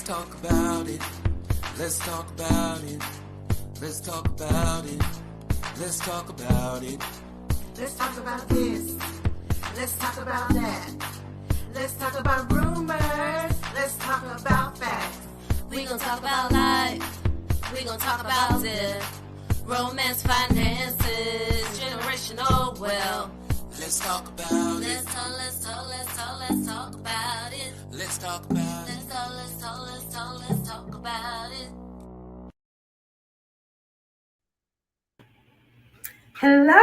talk about it. Let's talk about it. Let's talk about it. Let's talk about it. Let's talk about this. Let's talk about that. Let's talk about rumors. Let's talk about facts. We gon' talk about life. We gon' talk about death. Romance, finances, generational wealth. Let's talk about it. Let's talk about it. Let's talk about it. Let's talk about it. Hello.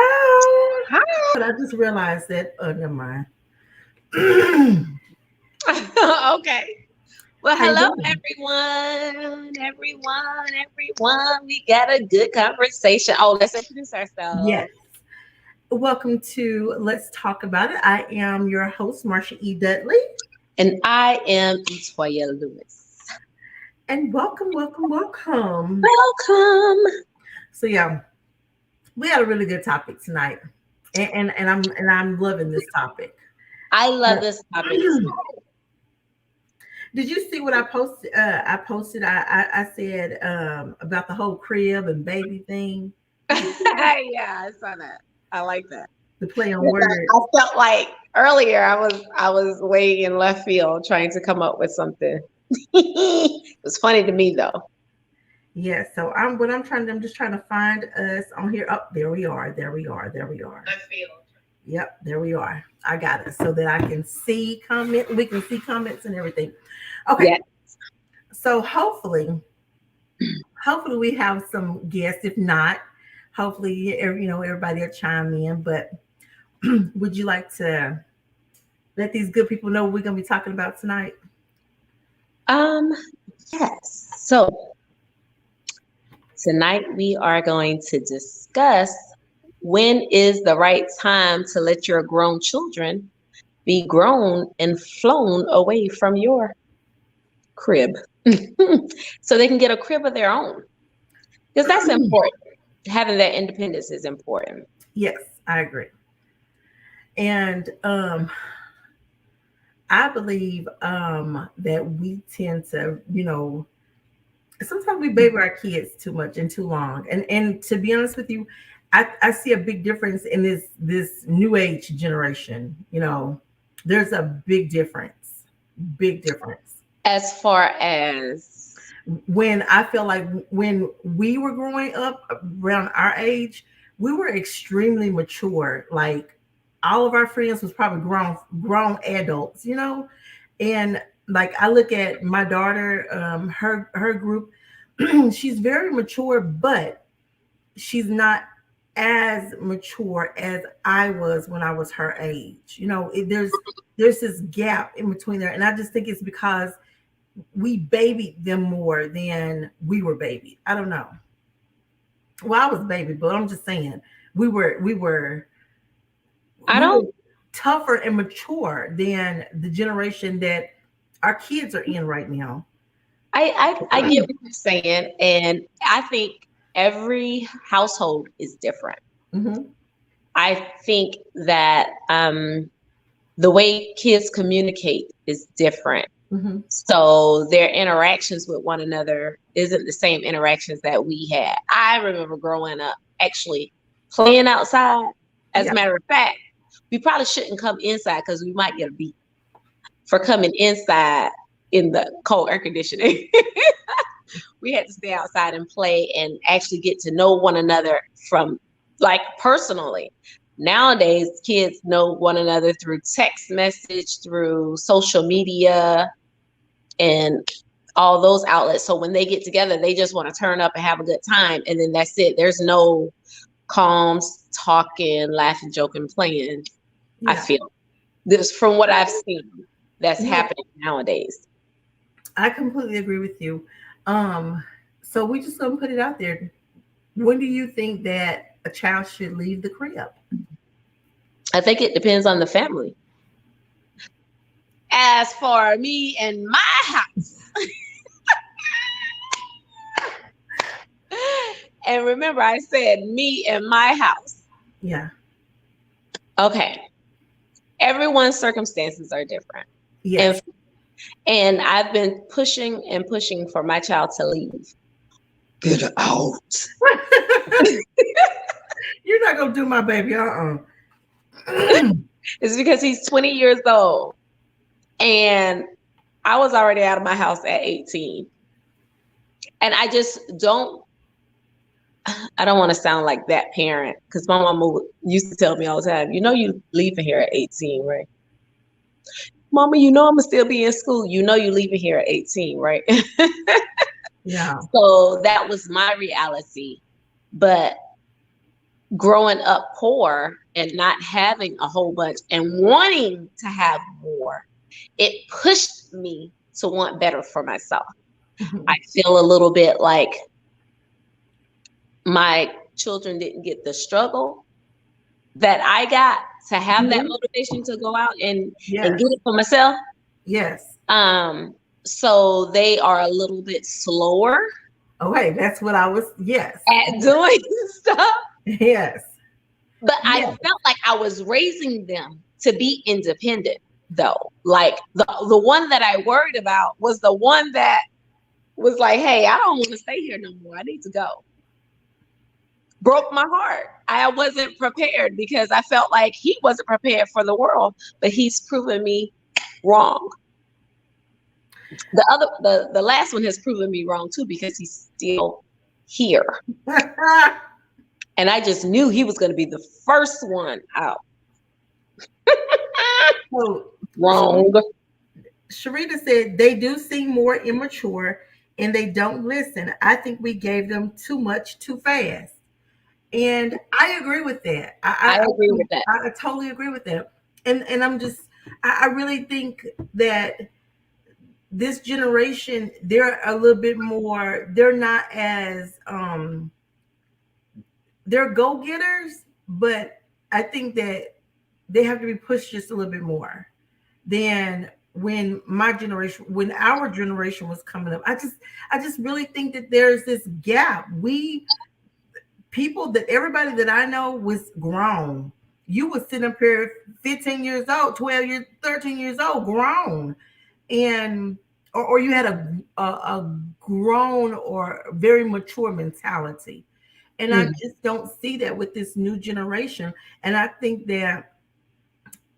Hi. But I just realized that. Oh, never mind. Okay. Well, hello, everyone. We got a good conversation. Oh, let's introduce ourselves. Yes. Welcome to Let's Talk About It. I am your host, Marsha E. Dudley. And I am Ethoia Lewis. And welcome. Welcome. So yeah, we had a really good topic tonight. And I'm loving this topic. I love this topic. Did you see what I posted? I said about the whole crib and baby thing. Yeah, I saw that. I like that. The play on words. I felt like earlier I was way in left field trying to come up with something. It was funny to me though. Yeah, so I'm just trying to find us on here. Oh, there we are. Left field. Yep, there we are. I got it so that I can see comment. We can see comments and everything. Okay. Yes. So hopefully we have some guests. If not, hopefully everybody will chime in. But would you like to let these good people know what we're gonna be talking about tonight? Yes. So tonight we are going to discuss when is the right time to let your grown children be grown and flown away from your crib so they can get a crib of their own, because that's important. Having that independence is important. Yes, I agree. And I believe that we tend to, sometimes we baby our kids too much and too long. And to be honest with you, I see a big difference in this new age generation. There's a big difference. As far as when I feel like when we were growing up around our age, we were extremely mature. Like all of our friends was probably grown adults, and like I look at my daughter, her group, she's very mature, but she's not as mature as I was when I was her age. There's this gap in between there, and I just think it's because we babied them more than we were babied. I don't know. Well, I was baby, but I'm just saying we were tougher and mature than the generation that our kids are in right now. I get what you're saying, and I think every household is different. Mm-hmm. I think that the way kids communicate is different. Mm-hmm. So their interactions with one another isn't the same interactions that we had. I remember growing up actually playing outside. As a matter of fact, we probably shouldn't come inside because we might get a beat for coming inside in the cold air conditioning. We had to stay outside and play and actually get to know one another from like personally. Nowadays, kids know one another through text message, through social media, and all those outlets. So when they get together, they just want to turn up and have a good time. And then that's it. There's no calms, talking, laughing, joking, playing. Yeah. I feel this from what I've seen that's happening nowadays. I completely agree with you. So we just gonna put it out there. When do you think that a child should leave the crib? I think it depends on the family. As for me and my house, and remember I said me and my house. Yeah. Okay. Everyone's circumstances are different. Yes. And And I've been pushing and pushing for my child to leave. Get out. You're not gonna do my baby, It's because he's 20 years old. And I was already out of my house at 18. And I just I don't want to sound like that parent, because my mama used to tell me all the time, you leaving here at 18, right? Mama, I'm gonna still be in school. You leaving here at 18, right? Yeah. So that was my reality. But growing up poor and not having a whole bunch and wanting to have more, it pushed me to want better for myself. I feel a little bit like my children didn't get the struggle that I got to have that motivation to go out and get it for myself. Yes. So they are a little bit slower. Okay, that's what I was. Yes. At doing stuff. Yes. But I felt like I was raising them to be independent, though. Like the one that I worried about was the one that was like, hey, I don't want to stay here no more. I need to go. Broke my heart. I wasn't prepared because I felt like he wasn't prepared for the world, but he's proven me wrong. The last one has proven me wrong too, because he's still here. And I just knew he was going to be the first one out. So, wrong. Sharita said they do seem more immature and they don't listen. I think we gave them too much too fast. And I agree with that. I agree with that. I totally agree with that. And I really think that this generation, they're a little bit more, they're not as, they're go-getters, but I think that they have to be pushed just a little bit more than when our generation was coming up. I just really think that there's this gap. Everybody that I know was grown. You would sit up here 15 years old, 12 years, 13 years old, grown. And or you had a grown or very mature mentality. And I just don't see that with this new generation. And I think that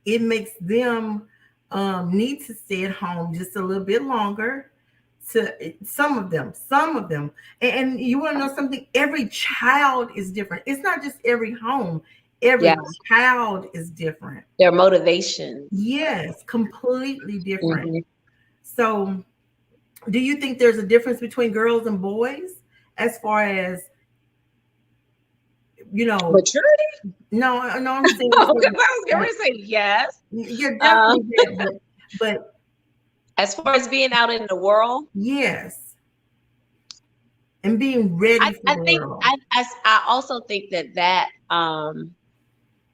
it makes them need to stay at home just a little bit longer. To some of them. And you want to know something? Every child is different. It's not just every home. Every child is different. Their motivation. Yes, completely different. Mm-hmm. So do you think there's a difference between girls and boys as far as, maturity? No, I'm saying. I was going to say yes. You're definitely but as far as being out in the world, yes, and being ready for the world. I also think that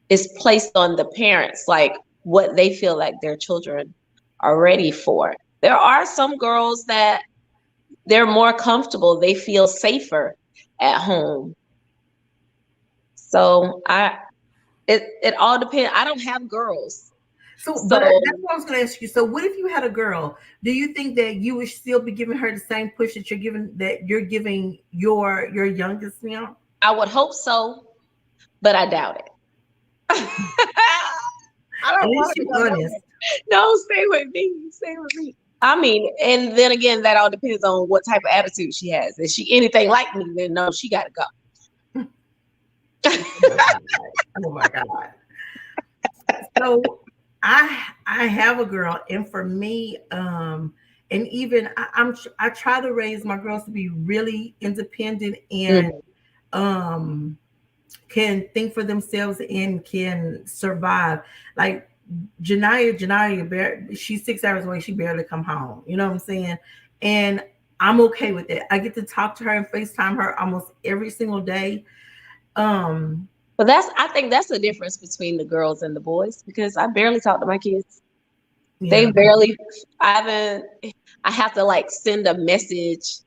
is placed on the parents, like what they feel like their children are ready for. There are some girls that they're more comfortable; they feel safer at home. So it all depends. I don't have girls. But that's what I was going to ask you. So what if you had a girl? Do you think that you would still be giving her the same push that you're giving your youngest now? I would hope so, but I doubt it. I don't want to be honest. No, stay with me. I mean, and then again, that all depends on what type of attitude she has. If she anything like me, then no, she got to go. Oh my God. So I have a girl, and for me, and even I try to raise my girls to be really independent and can think for themselves and can survive. Like Janaya, she's 6 hours away. She barely come home. You know what I'm saying? And I'm okay with it. I get to talk to her and FaceTime her almost every single day. But I think that's the difference between the girls and the boys, because I barely talk to my kids. Yeah. I have to like send a message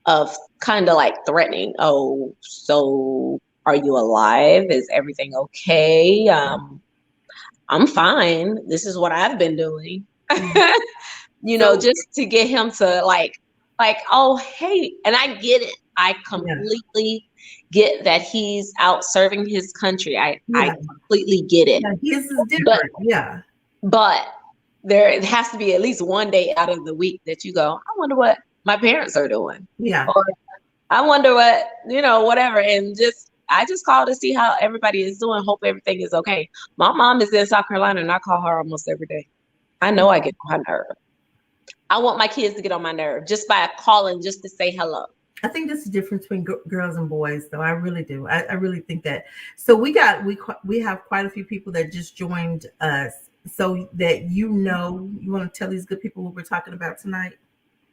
of kind of like threatening. Oh, so are you alive? Is everything okay? I'm fine. This is what I've been doing. just to get him to like, oh, hey, and I get it. I completely get that he's out serving his country. I completely get it. Yeah, his is different. But there has to be at least one day out of the week that you go, I wonder what my parents are doing. Yeah. Or I wonder what, whatever. And I just call to see how everybody is doing. Hope everything is okay. My mom is in South Carolina and I call her almost every day. I know I get on her nerve. I want my kids to get on my nerve just by calling, just to say hello. I think that's the difference between girls and boys, though. I really do. I really think that. So we have quite a few people that just joined us. So that you want to tell these good people what we're talking about tonight?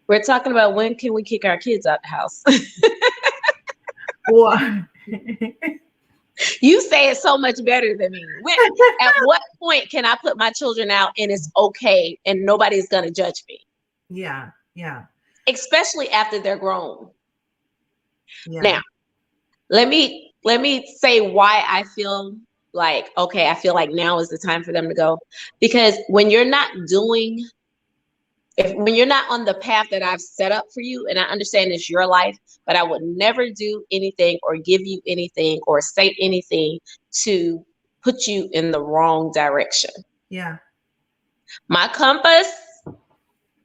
We're talking about when can we kick our kids out the house? Or you say it so much better than me. At what point can I put my children out and it's okay and nobody's gonna judge me? Yeah. Especially after they're grown. Yeah. Now, let me say why I feel like, okay, I feel like now is the time for them to go. Because when you're not on the path that I've set up for you, and I understand it's your life, but I would never do anything or give you anything or say anything to put you in the wrong direction. Yeah. My compass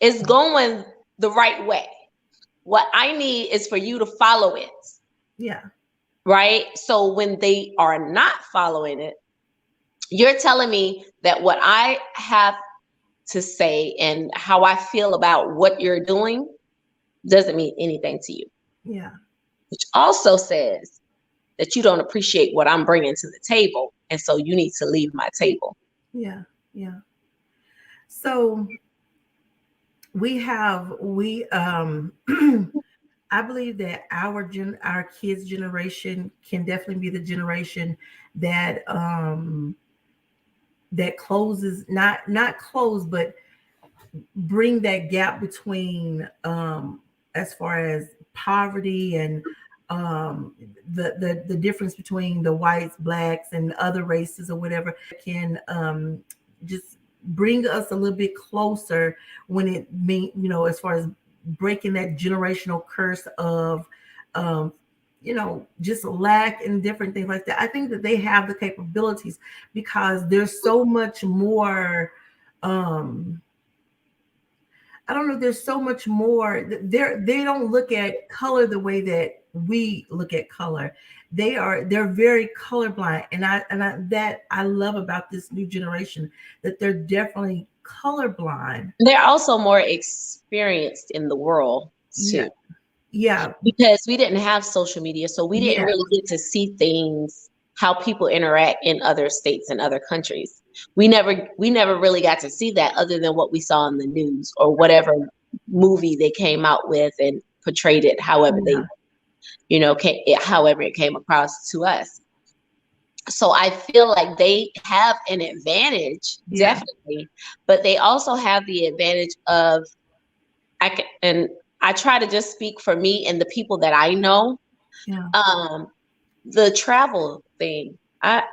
is going the right way. What I need is for you to follow it. Yeah. Right? So when they are not following it, you're telling me that what I have to say and how I feel about what you're doing doesn't mean anything to you. Yeah. Which also says that you don't appreciate what I'm bringing to the table. And so you need to leave my table. Yeah. So I believe that our kids' generation can definitely be the generation that that closes, not close, but bring that gap between as far as poverty and the difference between the whites, blacks, and other races or whatever can just bring us a little bit closer when it as far as breaking that generational curse of just lack and different things like that. I think that they have the capabilities because there's so much more I don't know, there's so much more. They don't look at color the way that we look at color. They're very colorblind, and I love about this new generation, that they're definitely colorblind. They're also more experienced in the world too. Yeah. Because we didn't have social media, so we didn't really get to see things, how people interact in other states and other countries. We never really got to see that other than what we saw in the news or whatever movie they came out with and portrayed it however however it came across to us. So I feel like they have an advantage, definitely, but they also have the advantage of I try to just speak for me and the people that I know. The travel thing. I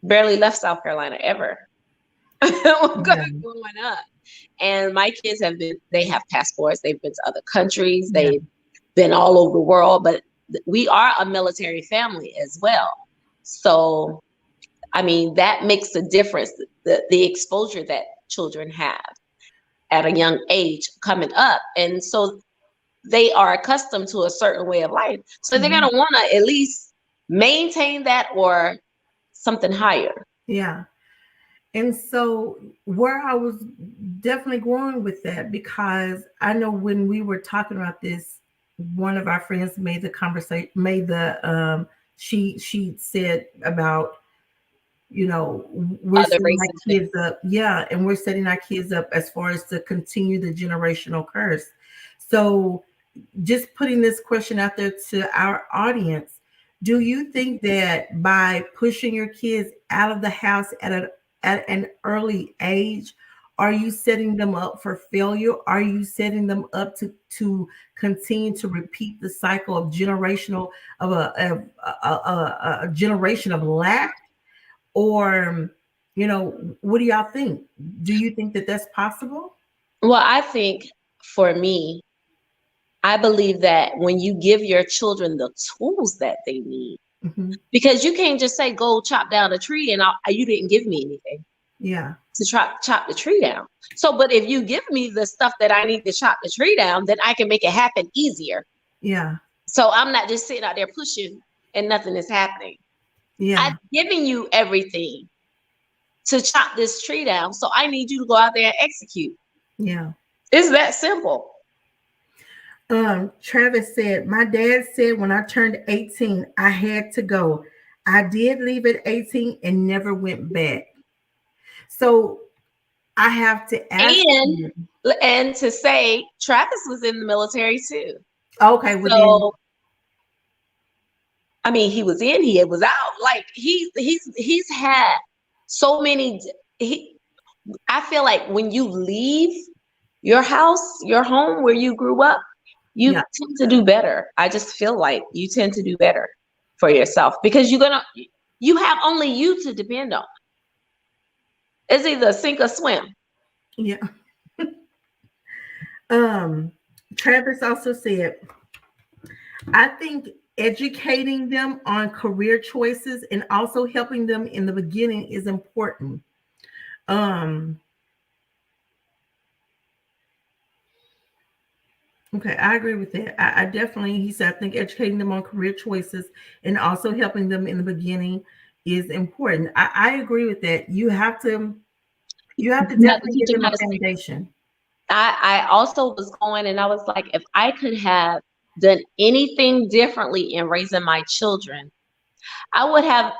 barely left South Carolina ever. Growing up. And my kids they have passports, they've been to other countries, they've been all over the world, but we are a military family as well. So, I mean, that makes a difference, the exposure that children have at a young age coming up. And so they are accustomed to a certain way of life. So they're going to want to at least maintain that or something higher. Yeah. And so where I was definitely going with that, because I know when we were talking about this, one of our friends made the conversation, she said about, we're setting our kids up. Yeah. And we're setting our kids up as far as to continue the generational curse. So just putting this question out there to our audience, do you think that by pushing your kids out of the house at an early age, are you setting them up for failure? Are you setting them up to continue to repeat the cycle of generational of a generation of lack? Or, what do y'all think? Do you think that that's possible? Well, I think for me, I believe that when you give your children the tools that they need, Mm-hmm. because you can't just say, go chop down a tree and you didn't give me anything Yeah. to chop the tree down. So, but if you give me the stuff that I need to chop the tree down, then I can make it happen easier. Yeah. So I'm not just sitting out there pushing and nothing is happening. Yeah. I've given you everything to chop this tree down. So I need you to go out there and execute. Yeah. It's that simple. Travis said, my dad said when I turned 18, I had to go. I did leave at 18 and never went back. So I have to ask you. And to say Travis was in the military too. Okay, well So I mean, he was in, he was out. Like he's had so many. I feel like when you leave your house, your home where you grew up, you tend to do better. I just feel like you tend to do better for yourself because you have only you to depend on. It's either sink or swim. Yeah. Travis also said, I think educating them on career choices and also helping them in the beginning is important. Okay, I agree with that. I definitely, he said, I think educating them on career choices and also helping them in the beginning is important. I agree with that. You have to definitely give them a foundation. I also was going and I was like, if I could have done anything differently in raising my children, I would have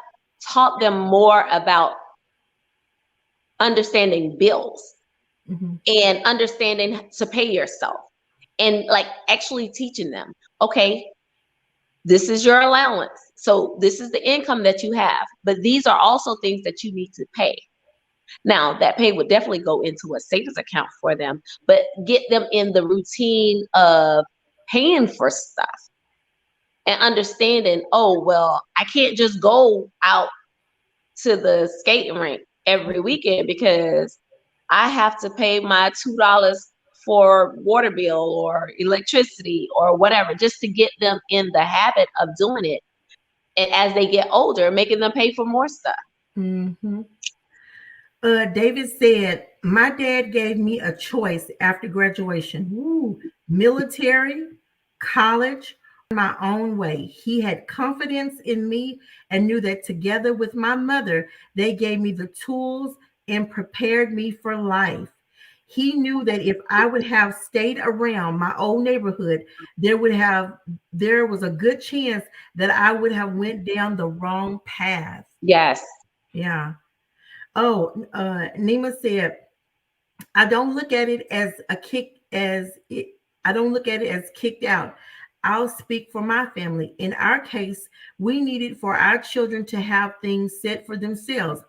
taught them more about understanding bills and understanding to pay yourself and like actually teaching them, okay, this is your allowance. So this is the income that you have, but these are also things that you need to pay. Now, that pay would definitely go into a savings account for them, but get them in the routine of paying for stuff and understanding, oh, well, I can't just go out to the skating rink every weekend because I have to pay my $2 for water bill or electricity or whatever, just to get them in the habit of doing it. And as they get older, making them pay for more stuff. Mm-hmm. David said, my dad gave me a choice after graduation. Ooh, military, college, my own way. He had confidence in me and knew that together with my mother, they gave me the tools and prepared me for life. He knew that if I would have stayed around my old neighborhood, there was a good chance that I would have went down the wrong path. Yes. Yeah. Oh, Nima said, I don't look at it as I don't look at it as kicked out. I'll speak for my family. In our case, we needed for our children to have things set for themselves.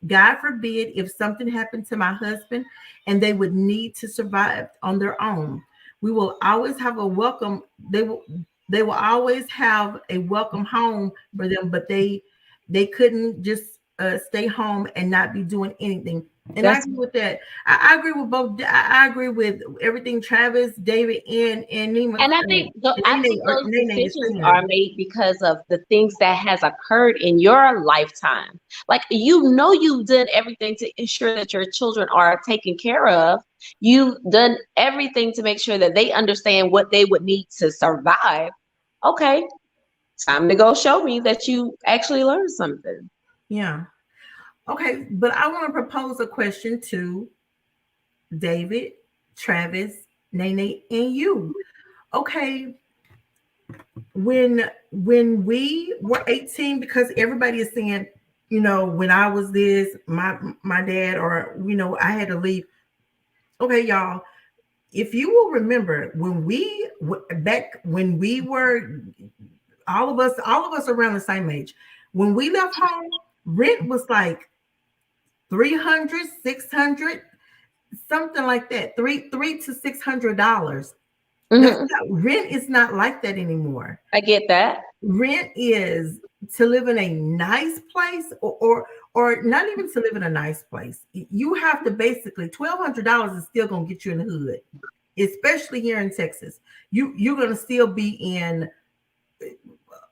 God forbid if something happened to my husband and they would need to survive on their own. We will always have a welcome. They will always have a welcome home for them, but they couldn't just stay home and not be doing anything. And I agree with that. I agree with both. I agree with everything Travis, David, and Nima. And I think those decisions are made because of the things that has occurred in your lifetime. Like, you've done everything to ensure that your children are taken care of. You've done everything to make sure that they understand what they would need to survive. Okay, time to go show me that you actually learned something. Yeah. Okay, but I want to propose a question to David, Travis, Nene, and you. Okay, when we were 18, because everybody is saying, when I was this, my dad, or I had to leave. Okay, y'all, if you will remember when we were all of us around the same age, when we left home, rent was like $300, $600, something like that. $300 to $600. Rent is not like that anymore. I get that. Rent is to live in a nice place, or or not even to live in a nice place. You have to basically $1,200 is still gonna get you in the hood, especially here in Texas. You're gonna still be in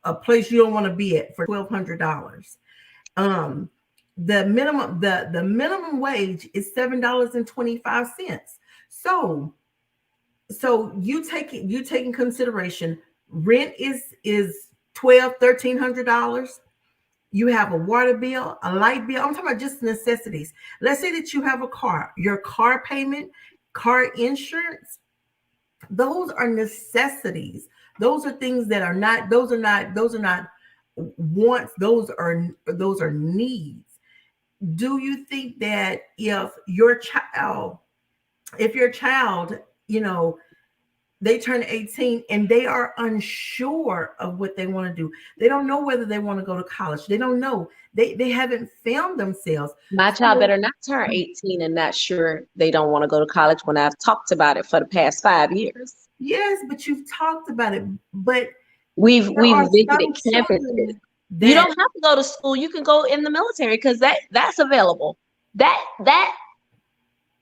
a place you don't want to be at for $1,200. The minimum wage is $7.25. So you take in consideration rent is $1,200-$1,300. You have a water bill, a light bill. I'm talking about just necessities. Let's say that you have a car, your car payment, car insurance. Those are necessities. Those are things that are not. Those are not wants. Those are needs. Do you think that if your child, they turn 18 and they are unsure of what they want to do, they don't know whether they want to go to college, they don't know, they haven't found themselves. My child better not turn 18 and not sure they don't want to go to college when I've talked about it for the past 5 years. Yes, but you've talked about it. But we've visited campuses. You don't have to go to school. You can go in the military because that's available. That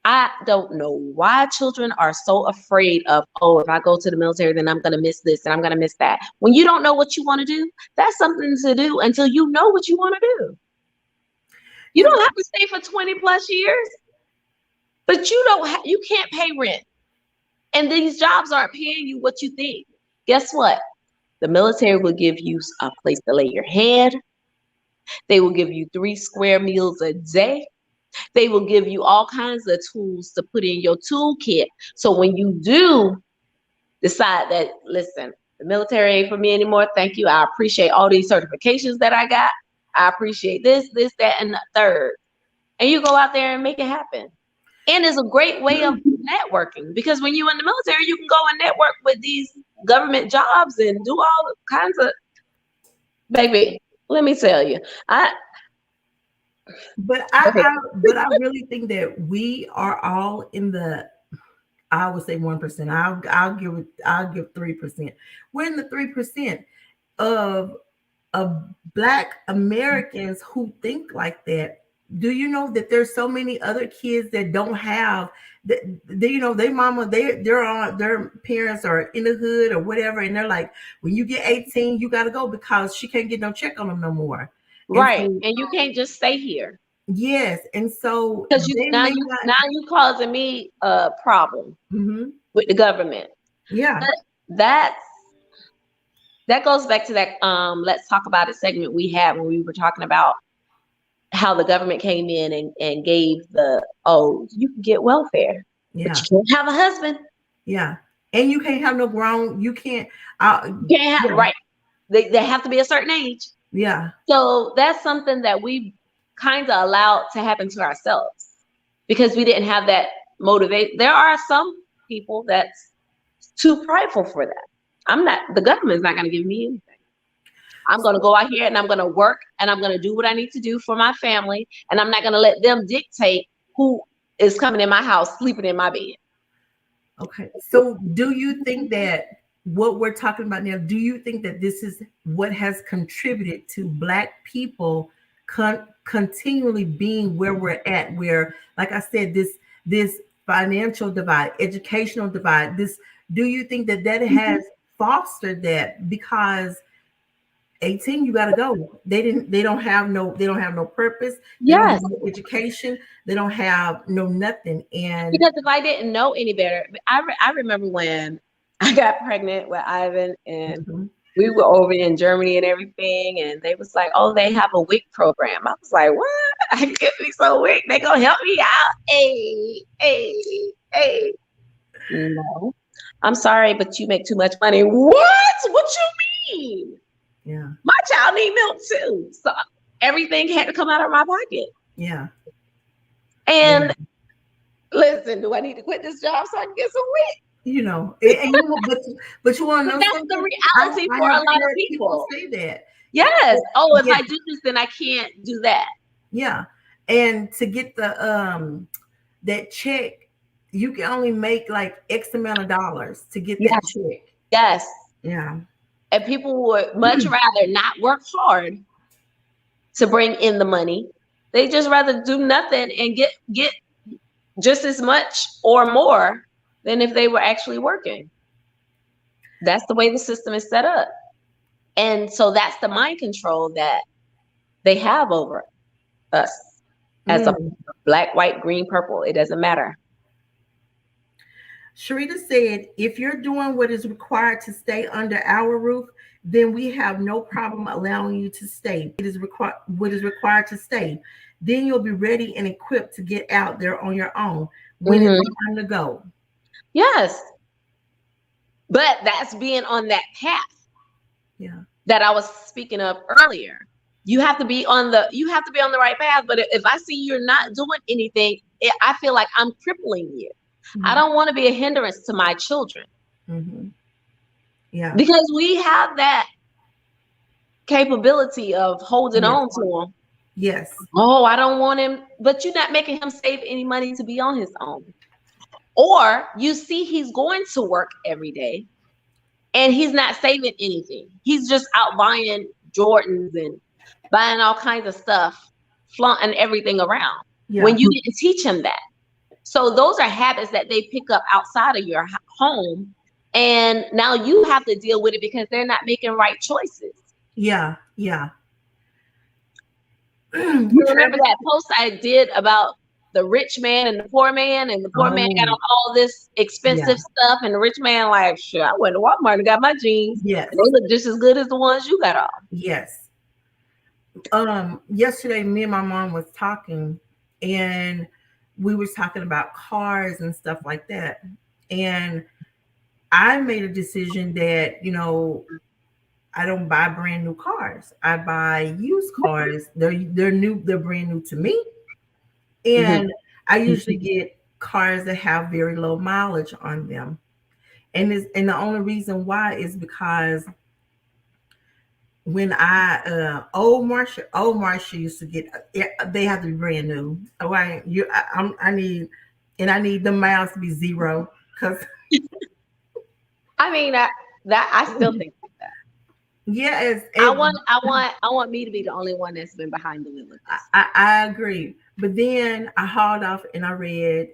I don't know why children are so afraid of, if I go to the military, then I'm going to miss this and I'm going to miss that. When you don't know what you want to do, that's something to do until you know what you want to do. You don't have to stay for 20 plus years, but you can't pay rent. And these jobs aren't paying you what you think. Guess what? The military will give you a place to lay your head. They will give you 3 square meals a day. They will give you all kinds of tools to put in your toolkit. So when you do decide that, listen, the military ain't for me anymore, thank you. I appreciate all these certifications that I got. I appreciate this, that, and the third. And you go out there and make it happen. And it's a great way of networking, because when you're in the military, you can go and network with these government jobs and do all kinds of, baby, let me tell you, But I really think that we are all in the, I would say 1%. I'll give 3%. We're in the 3% of Black Americans who think like that. Do you know that there's so many other kids that don't have that? Their parents are in the hood or whatever, and they're like, when you get 18, you got to go because she can't get no check on them no more. Right, and you can't just stay here. Yes, and so because now you causing me a problem with the government. Yeah, that goes back to that let's talk about it segment we had when we were talking about how the government came in and gave you can get welfare, but you can't have a husband. Yeah, and you can't have no grown. You can't. Right. They have to be a certain age. Yeah. So that's something that we kind of allowed to happen to ourselves because we didn't have that motivation. There are some people that's too prideful for that. The government's not going to give me anything. I'm going to go out here and I'm going to work and I'm going to do what I need to do for my family. And I'm not going to let them dictate who is coming in my house, sleeping in my bed. Okay. So do you think that what we're talking about now, do you think that this is what has contributed to Black people continually being where we're at, where, like I said, this financial divide, educational divide, do you think that has fostered that? Because 18, you got to go. They don't have no purpose. They don't have no education. They don't have no nothing. And because if I didn't know any better, I remember when I got pregnant with Ivan and we were over in Germany and everything, and they was like, oh, they have a WIC program. I was like, what? I get me some WIC. They gonna help me out. Hey. No, I'm sorry, but you make too much money. What you mean? Yeah. My child need milk too. So everything had to come out of my pocket. Yeah. And listen, do I need to quit this job so I can get some WIC? But you want to know that's the reality for a lot of people. Say that. Yes. If I do this, then I can't do that. Yeah. And to get the that check, you can only make like X amount of dollars to get that check. Yes. Yeah. And people would much rather not work hard to bring in the money They just rather do nothing and get just as much or more than if they were actually working. That's the way the system is set up. And so that's the mind control that they have over us as a black, white, green, purple. It doesn't matter. Sharita said, if you're doing what is required to stay under our roof, then we have no problem allowing you to stay. It is what is required to stay. Then you'll be ready and equipped to get out there on your own when it's time to go. Yes. But that's being on that path. Yeah. That I was speaking of earlier. You have to be on the right path. But if I see you're not doing anything, I feel like I'm crippling you. Mm-hmm. I don't want to be a hindrance to my children. Mm-hmm. Yeah. Because we have that capability of holding on to them. Yes. Oh, I don't want him, but you're not making him save any money to be on his own. Or you see he's going to work every day and he's not saving anything. He's just out buying Jordans and buying all kinds of stuff, flaunting everything around. Yeah. When you didn't teach him that. So those are habits that they pick up outside of your home. And now you have to deal with it because they're not making right choices. Yeah. Yeah. You remember that post I did about the rich man and the poor man man got on all this expensive stuff, and the rich man like, sure, I went to Walmart and got my jeans. Yes. And they look just as good as the ones you got on. Yes. Yesterday, me and my mom was talking, and we were talking about cars and stuff like that. And I made a decision that, you know, I don't buy brand new cars. I buy used cars. They're new. They're brand new to me. And I usually get cars that have very low mileage on them. And the only reason why is because when old Marsha used to get, they have to be brand new. Oh, I need the miles to be zero, because I mean that I still think like that. Yes, I want me to be the only one that's been behind the wheel of this. I agree, but then I hauled off and I read,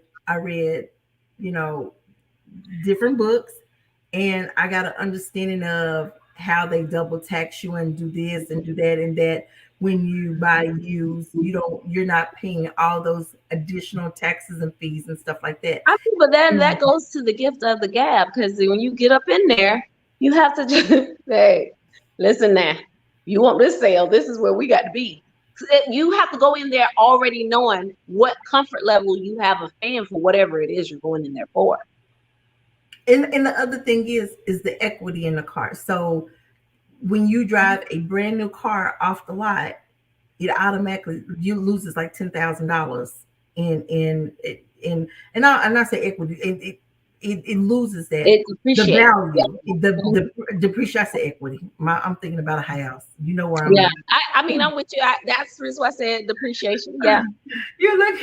you know, different books, and I got an understanding of how they double tax you and do this and do that, and that when you buy used, you're not paying all those additional taxes and fees and stuff like that. I think, but then that goes to the gift of the gab, because when you get up in there, you have to just say, listen now, you want this sale, this is where we got to be. You have to go in there already knowing what comfort level you have of paying for whatever it is you're going in there for. And the other thing is the equity in the car. So when you drive a brand new car off the lot, it automatically, you loses like $10,000 and I say equity, it loses that. It depreciates. The value, the depreciation equity. I'm thinking about a house. You know where I'm at. I mean, I'm with you. That's the reason why I said depreciation. Yeah. You look,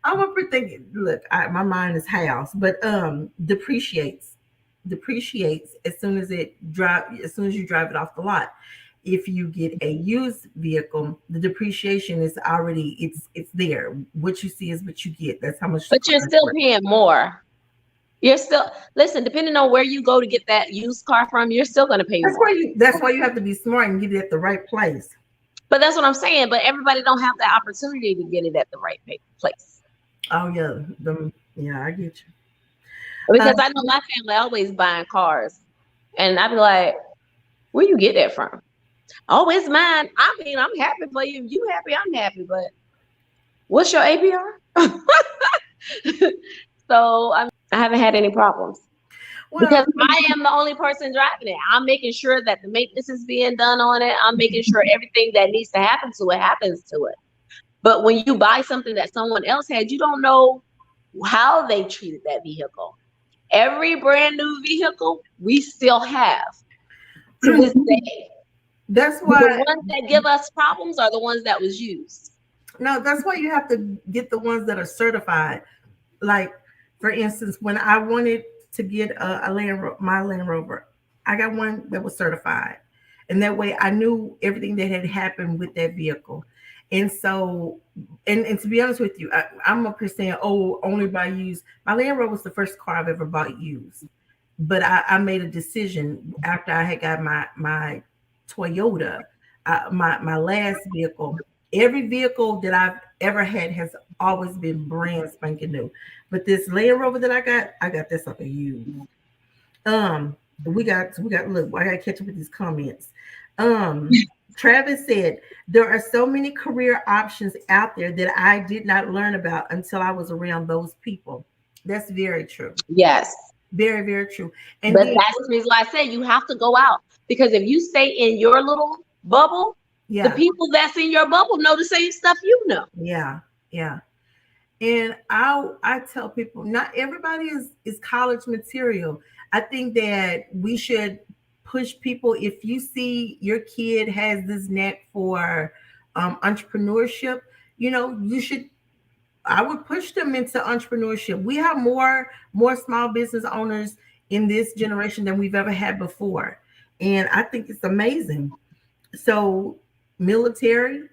I'm up for thinking, look, my mind is house, but depreciates as soon as you drive it off the lot. If you get a used vehicle, the depreciation is already, it's there. What you see is what you get. That's how much. But you're still paying more. You're still, listen, depending on where you go to get that used car from, you're still going to pay more. That's why you have to be smart and get it at the right place. But that's what I'm saying. But everybody don't have the opportunity to get it at the right place. Oh, yeah. Yeah, I get you. Because I know my family always buying cars. And I be like, where you get that from? Oh, it's mine. I mean, I'm happy for you. You happy, I'm happy. But what's your APR? So I haven't had any problems. Because I am the only person driving it. I'm making sure that the maintenance is being done on it. I'm making sure everything that needs to happen to it happens to it. But when you buy something that someone else had, you don't know how they treated that vehicle. Every brand new vehicle we still have to this day. That's why the ones that give us problems are the ones that was used. No, that's why you have to get the ones that are certified. Like, for instance, when I wanted to get my Land Rover, I got one that was certified, and that way I knew everything that had happened with that vehicle. And so, and to be honest with you, I'm up here saying, oh, only buy used. My Land Rover was the first car I've ever bought used. But I made a decision after I had got my Toyota, my last vehicle. Every vehicle that I've ever had has always been brand spanking new. But this Land Rover that I got this like a used. We got look, I gotta catch up with these comments. Travis said there are so many career options out there that I did not learn about until I was around those people. That's very true. Yes. Very, very true. And But then, that's the reason why I say you have to go out, because if you stay in your little bubble, the people that's in your bubble know the same stuff you know. Yeah. And I tell people not everybody is college material. I think that we should push people. If you see your kid has this knack for entrepreneurship, you should. I would push them into entrepreneurship. We have more small business owners in this generation than we've ever had before, and I think it's amazing. So, military,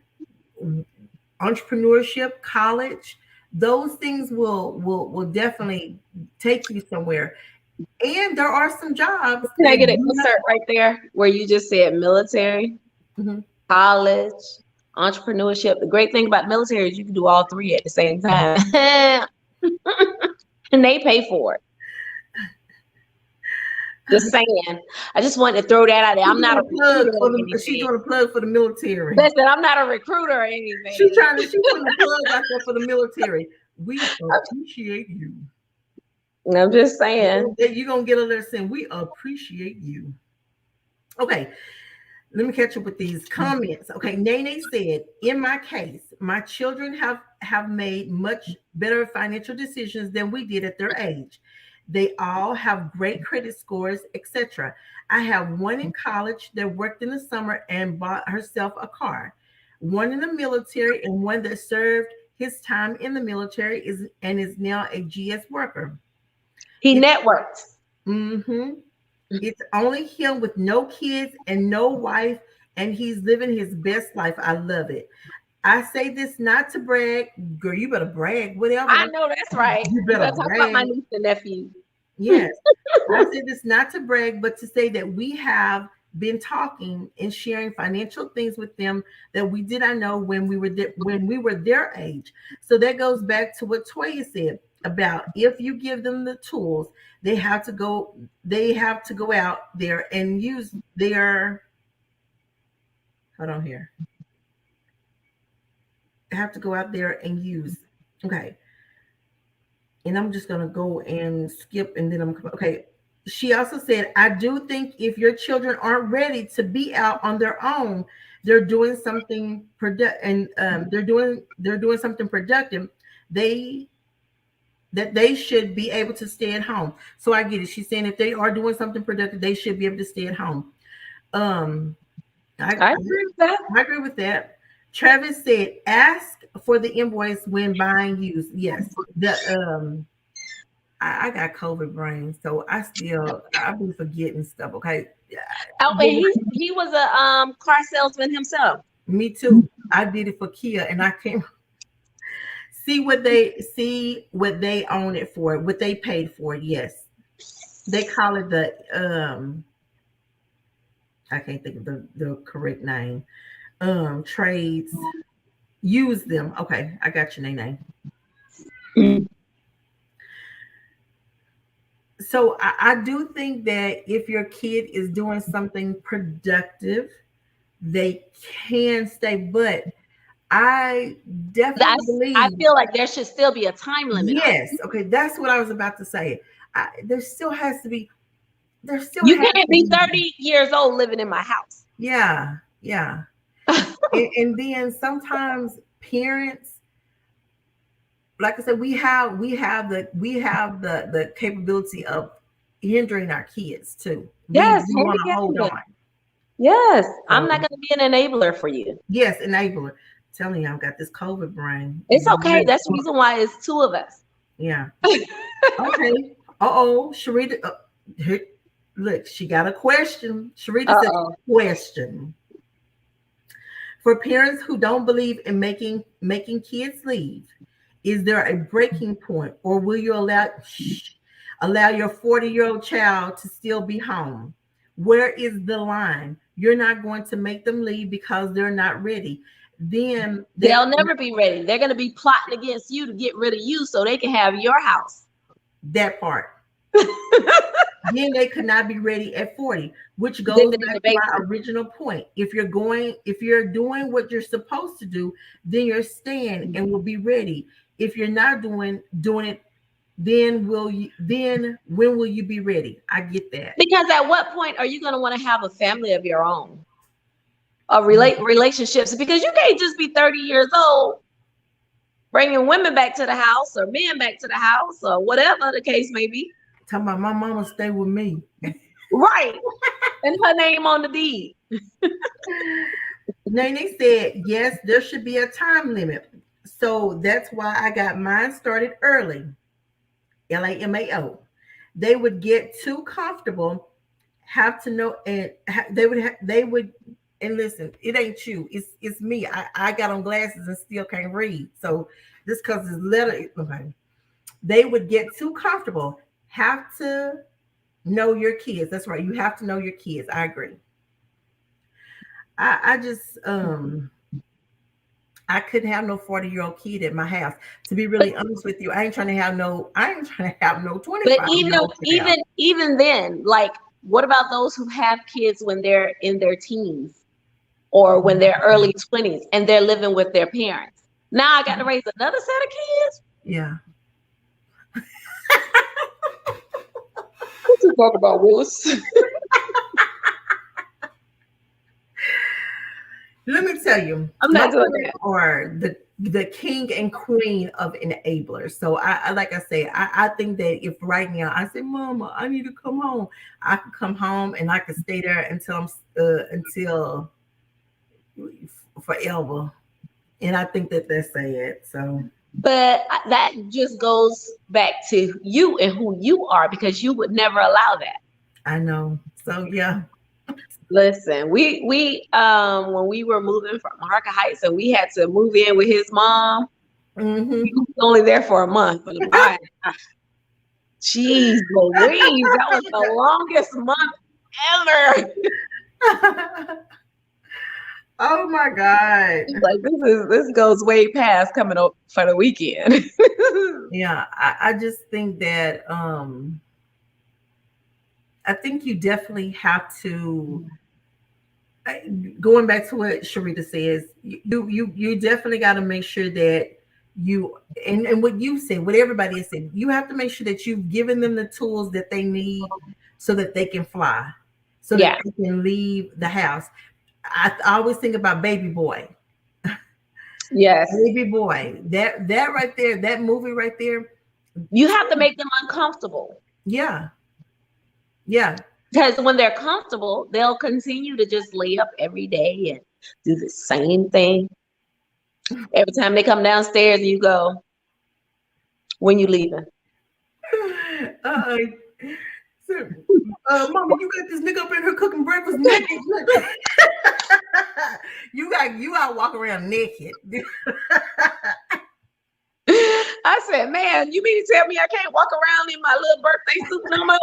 entrepreneurship, college, those things will definitely take you somewhere. And there are some jobs. Can I get an insert right there where you just said military, college, entrepreneurship? The great thing about military is you can do all three at the same time. And they pay for it. Just saying. I just wanted to throw that out there. I'm not a recruiter. She's doing a plug for the military. Listen, I'm not a recruiter or anything. She's putting a plug out there for the military. We appreciate you. I'm just saying. You're going to get a letter saying, we appreciate you. Okay. Let me catch up with these comments. Okay. Nene said, in my case, my children have made much better financial decisions than we did at their age. They all have great credit scores, etc. I have one in college that worked in the summer and bought herself a car. One in the military and one that served his time in the military is now a GS worker. He networked. It's only him with no kids and no wife, and he's living his best life. I love it. I say this not to brag. Girl, you better brag. Whatever. I know that's right. You better talk about my niece and nephew. Yes. I say this not to brag, but to say that we have been talking and sharing financial things with them that we did not know when we were their age. So that goes back to what Toya said about if you give them the tools, they have to go out there and use their have to go out there and use. Okay. And I'm just going to go and skip and then okay. She also said, I do think if your children aren't ready to be out on their own, they're doing something they're doing something productive. They should be able to stay at home. So I get it. She's saying if they are doing something productive, they should be able to stay at home. I agree with that. I agree with that. Travis said, ask for the invoice when buying used. Yes. I got COVID brain, so I've been forgetting stuff. Okay. Oh, but he was a car salesman himself. Me too. I did it for Kia, and I came see what they own it for, what they paid for it. Yes. They call it the I can't think of the correct name. Trades, use them. Okay, I got your name. So I do think that if your kid is doing something productive, they can stay. But I definitely I feel like there should still be a time limit. Yes. Okay, that's what I was about to say. There still has to be. You can't be 30 years old living in my house. Yeah. and then sometimes parents, like I said, we have the capability of hindering our kids too. Yes, we want to hold on. Yes, I'm not going to be an enabler for you. Yes, enabler. I'm telling you, I've got this COVID brain. It's okay. That's the reason why it's two of us. Yeah. Okay. Sharita. Look, she got a question. Sharita said, question. For parents who don't believe in making kids leave, is there a breaking point, or will you allow your 40-year-old child to still be home? Where is the line? You're not going to make them leave because they're not ready. Then They'll never be ready. They're going to be plotting against you to get rid of you so they can have your house. That part. Then they could not be ready at 40, which goes back to my original point. If you're doing what you're supposed to do, then you're staying and will be ready. If you're not doing it, then when will you be ready? I get that. Because at what point are you going to want to have a family of your own? Relationships, because you can't just be 30 years old bringing women back to the house or men back to the house or whatever the case may be. Talking about my mama stay with me. Right. And her name on the deed. Nene said, yes, there should be a time limit. So that's why I got mine started early. LAMAO. They would get too comfortable, have to know, and they would, and listen, it ain't you, it's me. I got on glasses and still can't read. So this because it's letter, okay. They would get too comfortable. Have to know your kids. That's right. You have to know your kids. I agree. I just I couldn't have no 40-year-old kid at my house. To be really honest with you, I ain't trying to have no 25. But even then, like, what about those who have kids when they're in their teens or when they're early 20s and they're living with their parents? Now I got to raise another set of kids? Yeah. What you talking about, Willis? Let me tell you, I'm not doing that. Or the king and queen of enablers. So I like I say, I think that if right now I say, Mama, I need to come home, I can come home and I can stay there until forever. And I think that that's sad. So. But that just goes back to you and who you are, because you would never allow that. I know. So yeah. Listen, we when we were moving from Market Heights and we had to move in with his mom, he was only there for a month. But jeez Louise, that was the longest month ever. Oh my God. Like this goes way past coming up for the weekend. Yeah, I just think that I think you definitely have to, going back to what Sharita says, you definitely got to make sure that you and what you said, what everybody has said, you have to make sure that you've given them the tools that they need so that they can fly, so that they can leave the house. I always think about Baby Boy. Yes. Baby Boy. That right there, that movie right there. You have to make them uncomfortable. Yeah. Yeah. Because when they're comfortable, they'll continue to just lay up every day and do the same thing. Every time they come downstairs, you go, when you leaving? Mama, you got this nigga up in here cooking breakfast naked. you out walking around naked. I said, man, you mean to tell me I can't walk around in my little birthday suit no more?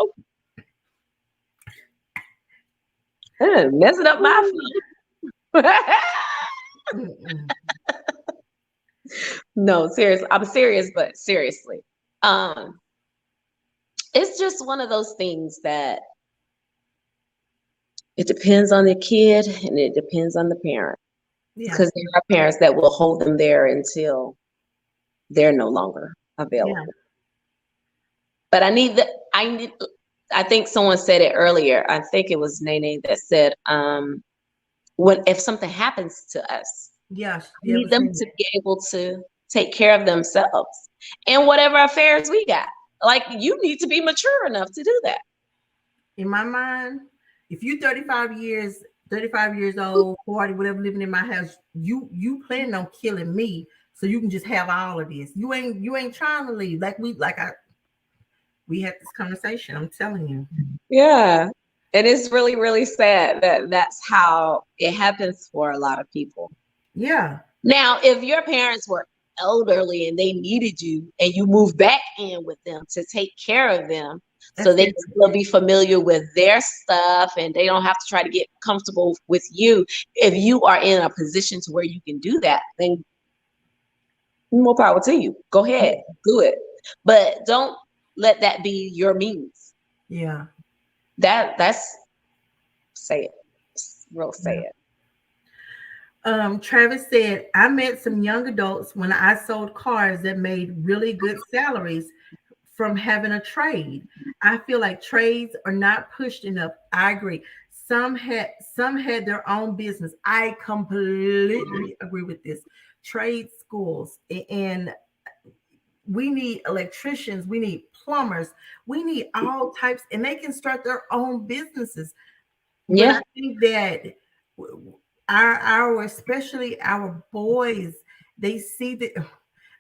Messing up my food. No, seriously. I'm serious, but seriously. It's just one of those things that it depends on the kid and it depends on the parent. Because there are parents that will hold them there until they're no longer available. Yeah. But I think someone said it earlier. I think it was Nene that said, if something happens to us, we need them to be able to take care of themselves and whatever affairs we got. Like, you need to be mature enough to do that. In my mind, if you 35 years old, 40, whatever, living in my house, you planning on killing me so you can just have all of this. You ain't trying to leave. We had this conversation, I'm telling you. Yeah. And it's really, really sad that that's how it happens for a lot of people. Yeah. Now, if your parents were elderly and they needed you and you moved back in with them to take care of them so That's they it. can still be familiar with their stuff and they don't have to try to get comfortable with you, if you are in a position to where you can do that, then more power to you. Go ahead, do it. But don't let that be your means. Yeah. That's sad. It's real Yeah. sad. Travis said, I met some young adults when I sold cars that made really good salaries from having a trade. I feel like trades are not pushed enough. I agree. Some had their own business. I completely agree with this. Trade schools, and we need electricians, we need plumbers, we need all types, and they can start their own businesses. But Yeah. I think that our especially our boys, they see that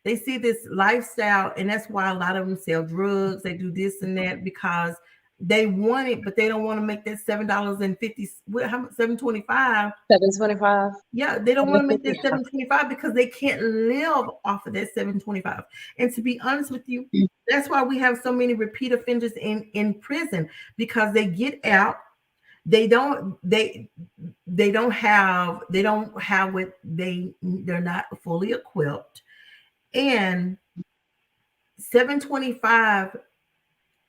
they see this lifestyle, and that's why a lot of them sell drugs. They do this and that because they want it, but they don't want to make that $7.50. How much? $7.25. 725. Yeah, they don't want to make that 7.25 because they can't live off of that 7.25. And to be honest with you, that's why we have so many repeat offenders in prison, because they get out, they don't have what they're not fully equipped. And 7.25,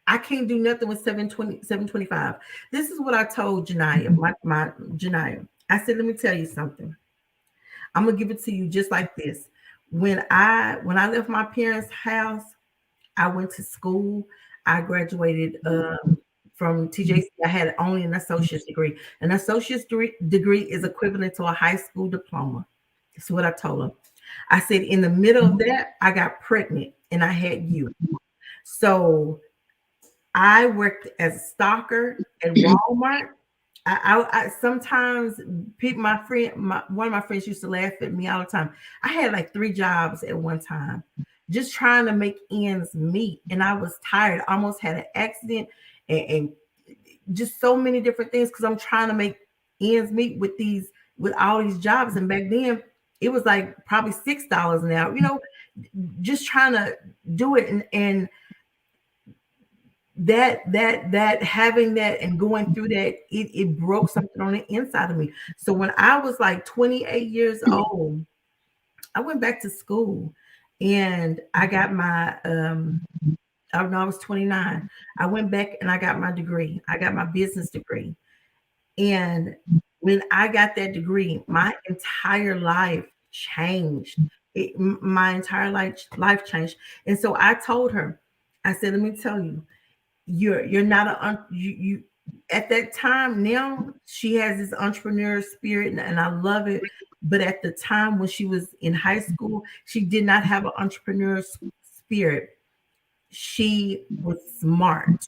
I can't do nothing with 7.25. This is what I told Janiyah, my Janiyah. I said, let me tell you something. I'm gonna give it to you just like this. When I left my parents' house, I went to school. I graduated from TJC. I had only an associate's degree. An associate's degree is equivalent to a high school diploma. That's what I told them. I said, in the middle of that, I got pregnant and I had you. So I worked as a stalker at Walmart. I sometimes people, one of my friends used to laugh at me all the time. I had like 3 jobs at one time, just trying to make ends meet, and I was tired. I almost had an accident, and just so many different things because I'm trying to make ends meet with all these jobs. And back then, it was like probably $6 an hour. Just trying to do it, and that having that and going through that, it broke something on the inside of me. So when I was like 28 years old, I went back to school and I got my I was 29. I went back and I got my degree. I got my business degree. And when I got that degree, my entire life changed. My entire life changed. And so I told her, I said, let me tell you, you're not you at that time. Now she has this entrepreneur spirit, and I love it. But at the time when she was in high school, she did not have an entrepreneur spirit. She was smart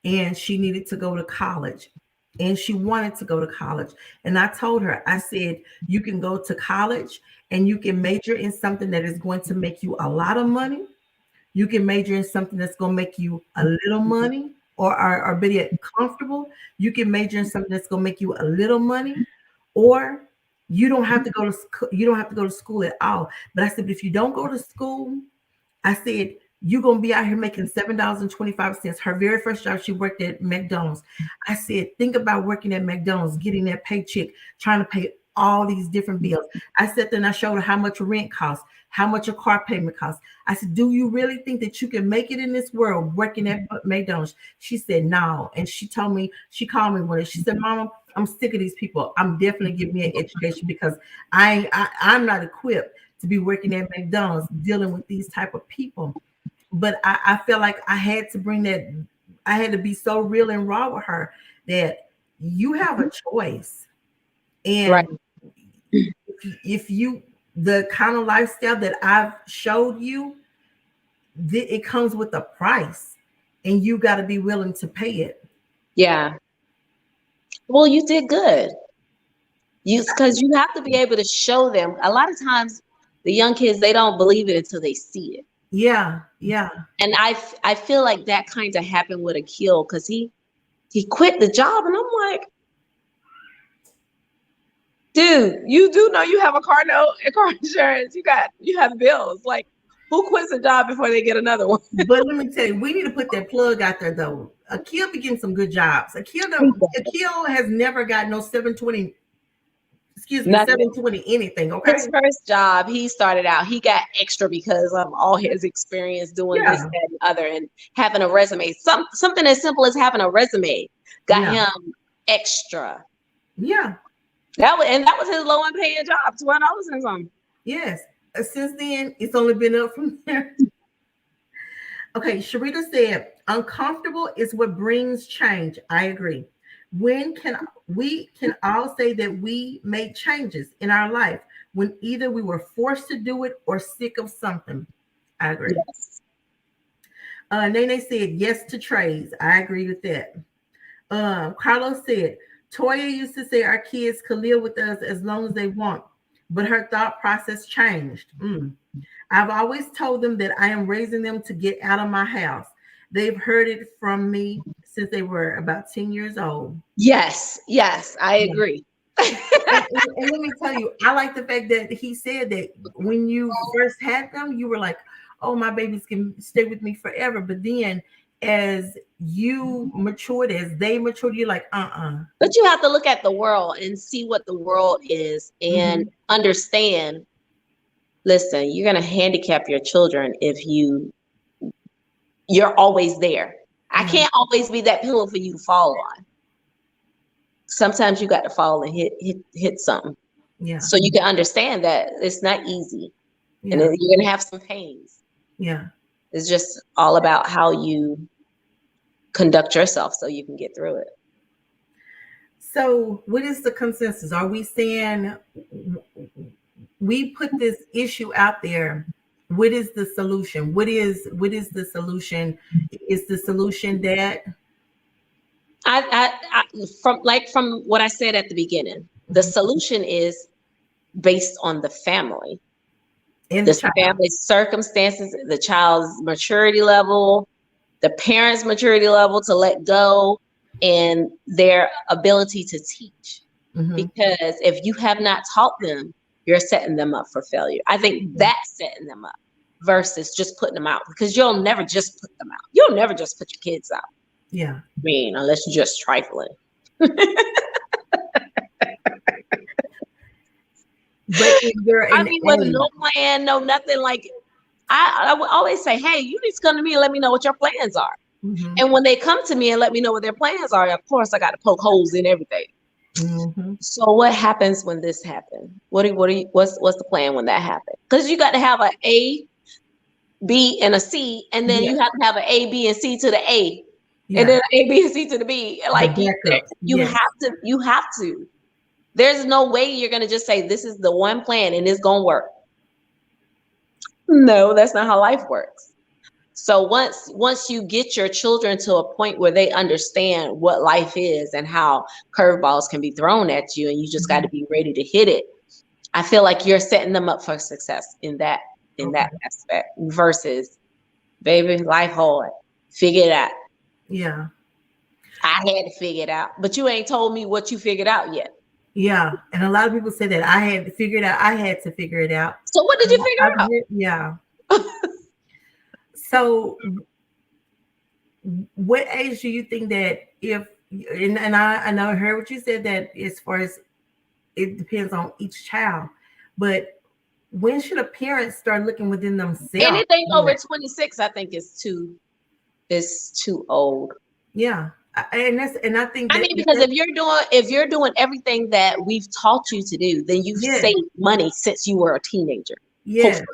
and she needed to go to college, and she wanted to go to college. And I told her, I said, you can go to college and you can major in something that is going to make you a lot of money. You can major in something that's going to make you a little money, or better yet, comfortable. You can major in something that's going to make you a little money, or you don't have to go to school. You don't have to go to school at all. But I said, but if you don't go to school, I said, you're going to be out here making $7.25. Her very first job, she worked at McDonald's. I said, think about working at McDonald's, getting that paycheck, trying to pay all these different bills. I sat there and I showed her how much rent costs, how much a car payment costs. I said, do you really think that you can make it in this world working at McDonald's? She said, no. And she called me one day. She said, Mama, I'm sick of these people. I'm definitely giving me an education because I'm not equipped to be working at McDonald's dealing with these type of people. But I felt like I had to bring that. I had to be so real and raw with her that you have a choice. And Right. if you, the kind of lifestyle that I've showed you, it comes with a price, and you got to be willing to pay it. Yeah. Well, you did good. Because you have to be able to show them. A lot of times, the young kids, they don't believe it until they see it. Yeah. And I feel like that kind of happened with Akil because he quit the job, and I'm like, Dude, you do know you have a car note and car insurance. You have bills. Like, who quits a job before they get another one? But let me tell you, we need to put that plug out there though. Akil be getting some good jobs. Akil has never got no 720. Excuse me, Nothing. 720 anything. Okay. His first job, he started out, he got extra because of all his experience doing this, that, and other, and having a resume. Something as simple as having a resume got him extra. Yeah. That was his low and paying job, $12 and something. Yes. Since then, it's only been up from there. Okay, Sharita said, uncomfortable is what brings change. I agree. When can we all say that we made changes in our life when either we were forced to do it or sick of something? I agree. Yes. Nene said yes to trades. I agree with that. Carlos said, Toya used to say our kids could live with us as long as they want, but her thought process changed. I've always told them that I am raising them to get out of my house. They've heard it from me since they were about 10 years old. Yes, I agree. And let me tell you, I like the fact that he said that when you first had them, you were like, oh, my babies can stay with me forever. But then as you matured, as they matured, you're like, But you have to look at the world and see what the world is and understand. Listen, you're going to handicap your children if you're always there. I can't always be that pillow for you to fall on. Sometimes you got to fall and hit something. Yeah. So you can understand that it's not easy. Yeah. And you're going to have some pains. Yeah. It's just all about how you conduct yourself so you can get through it. So what is the consensus? Are we saying we put this issue out there? What is the solution? What is the solution? Is the solution that from what I said at the beginning, the solution is based on the family, the family's circumstances, the child's maturity level, the parents' maturity level to let go, and their ability to teach. Because if you have not taught them, you're setting them up for failure. I think that's setting them up versus just putting them out, because you'll never just put them out. You'll never just put your kids out. Yeah. I mean, unless you're just trifling. But with no plan, no nothing, like I would always say, hey, you need to come to me and let me know what your plans are. And when they come to me and let me know what their plans are, of course I got to poke holes in everything. So what happens when this happens? What's the plan when that happens? Because you got to have an A, B, and a C, and then you have to have an A, B, and C to the A, and then A, B, and C to the B. Like you have to. There's no way you're gonna just say this is the one plan and it's gonna work. No, that's not how life works. So once you get your children to a point where they understand what life is and how curveballs can be thrown at you, and you just got to be ready to hit it, I feel like you're setting them up for success in that aspect versus, baby, life hard, figure it out. Yeah. I had to figure it out, but you ain't told me what you figured out yet. Yeah. And a lot of people say that I had to figure it out. I had to figure it out. So what did you figure out? Yeah. So what age do you think that and I know I heard what you said, that as far as it depends on each child, but when should a parent start looking within themselves? Anything over 26, I think is too old. Yeah. And I think because if you're doing everything that we've taught you to do, then you've saved money since you were a teenager. Yeah. Hopefully.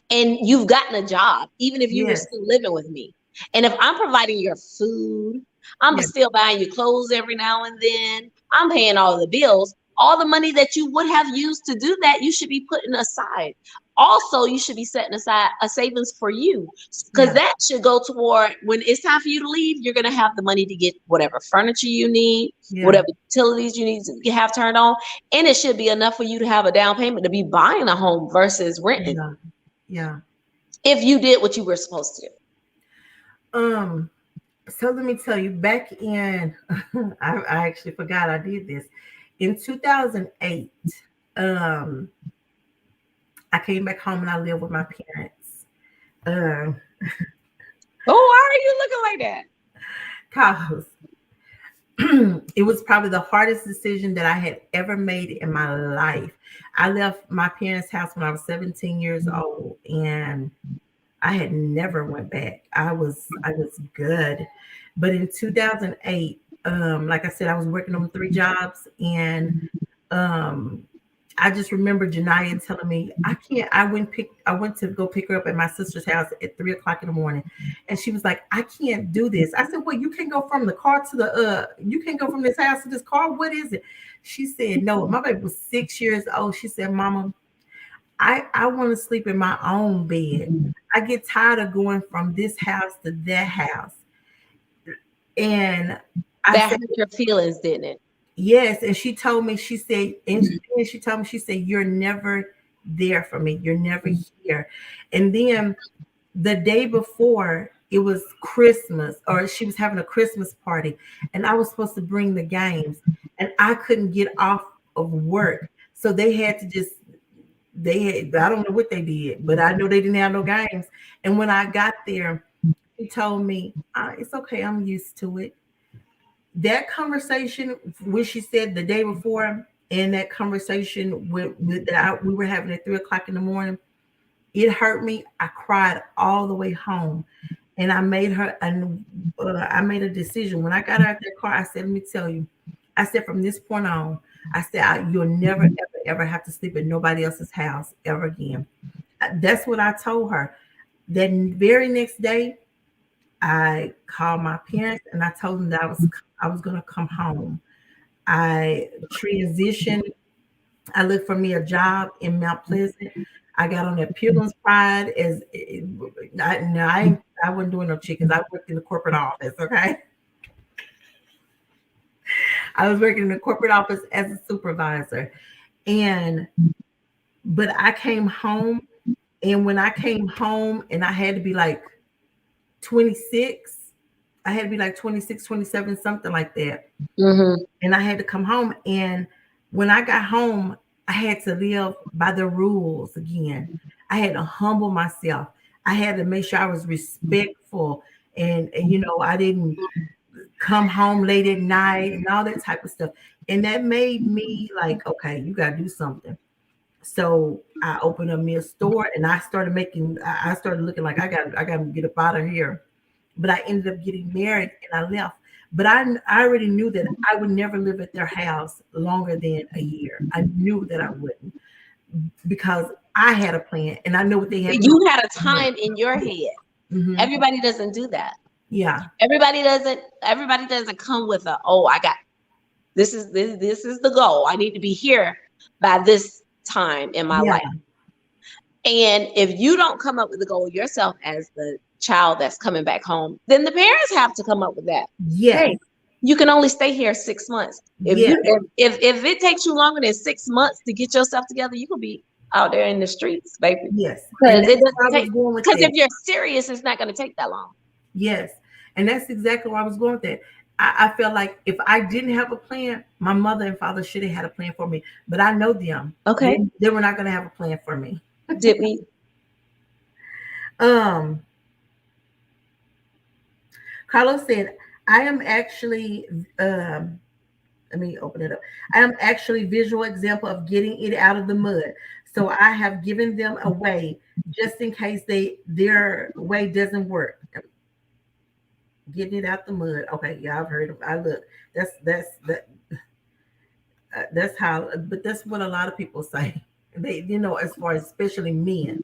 And you've gotten a job, even if you were still living with me. And if I'm providing your food, I'm still buying you clothes every now and then, I'm paying all the bills, all the money that you would have used to do that, you should be putting aside. Also, you should be setting aside a savings for you, because that should go toward when it's time for you to leave. You're going to have the money to get whatever furniture you need, whatever utilities you need to have turned on. And it should be enough for you to have a down payment to be buying a home versus renting. Yeah. If you did what you were supposed to do. So let me tell you, back in, I actually forgot I did this. in 2008, I came back home and I lived with my parents. Oh, why are you looking like that? Cause it was probably the hardest decision that I had ever made in my life. I left my parents' house when I was 17 years old, and I had never went back. I was good. But in 2008, like I said, I was working on 3 jobs, and I just remember Janiyah telling me, I can't. I went to go pick her up at my sister's house at 3:00 in the morning, and she was like, I can't do this. I said, well, you can go from the car to the you can go from this house to this car. What is it? She said, no. My baby was 6 years old. She said, Mama, I want to sleep in my own bed. I get tired of going from this house to that house. And I That said, hurt your feelings, didn't it? yes. And she told me, she said, she told me, she said, you're never there for me. You're never here. And then the day before, it was Christmas, or she was having a Christmas party, and I was supposed to bring the games, and I couldn't get off of work. So they had to just, I don't know what they did, but I know they didn't have no games. And when I got there, he told me, it's okay, I'm used to it. That conversation, which she said the day before, and that conversation we were having at 3:00 in the morning, it hurt me. I cried all the way home, and I made a decision. When I got out of that car, I said, let me tell you, I said, from this point on, I said, you'll never, ever, ever have to sleep in nobody else's house ever again. That's what I told her. That very next day, I called my parents and I told them that I was going to come home. I transitioned. I looked for me a job in Mount Pleasant. I got on that Pilgrim's Pride I wasn't doing no chickens. I worked in the corporate office. Okay. I was working in the corporate office as a supervisor. But I came home, and when I came home and I had to be like 26, I had to be like 26, 27, something like that. Mm-hmm. And I had to come home. And when I got home, I had to live by the rules again. I had to humble myself. I had to make sure I was respectful. And I didn't come home late at night and all that type of stuff. And that made me like, okay, you got to do something. So I opened up me a store, and I started looking like I got to get up out of here. But I ended up getting married and I left. But I already knew that I would never live at their house longer than a year. I knew that I wouldn't, because I had a plan and I know what they had. You had a time in your head. Mm-hmm. Everybody doesn't do that. Yeah. Everybody doesn't come with I got this is the goal. I need to be here by this time in my life. And if you don't come up with the goal yourself as the child that's coming back home, then the parents have to come up with that. Yes. Hey, you can only stay here 6 months. If it takes you longer than 6 months to get yourself together, you can be out there in the streets, baby. Yes. Because if you're serious, it's not going to take that long. Yes. And that's exactly where I was going with that. I felt like if I didn't have a plan, my mother and father should have had a plan for me. But I know them. Okay. They were not going to have a plan for me. Did we? Carlos said, I am actually, let me open it up. I am actually visual example of getting it out of the mud. So I have given them a way just in case their way doesn't work. Getting it out the mud. Okay, yeah, I've heard of. I look. That's how. But that's what a lot of people say. They, as far as especially men.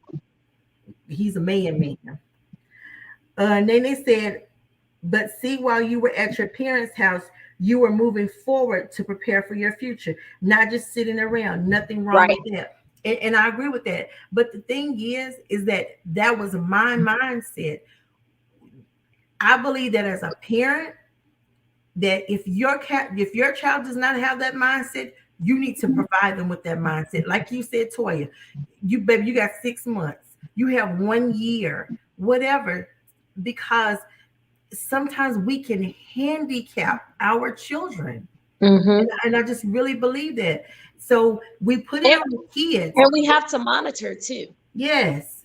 He's a man. Nene said, but see, while you were at your parents' house, you were moving forward to prepare for your future, not just sitting around. Nothing wrong with that. And I agree with that. But the thing is that was my mindset. I believe that as a parent, that if your child does not have that mindset, you need to provide them with that mindset. Like you said, Toya, you got 6 months. You have 1 year, whatever, because sometimes we can handicap our children. And I just really believe that. So we put it on the kids. And we have to monitor too. Yes.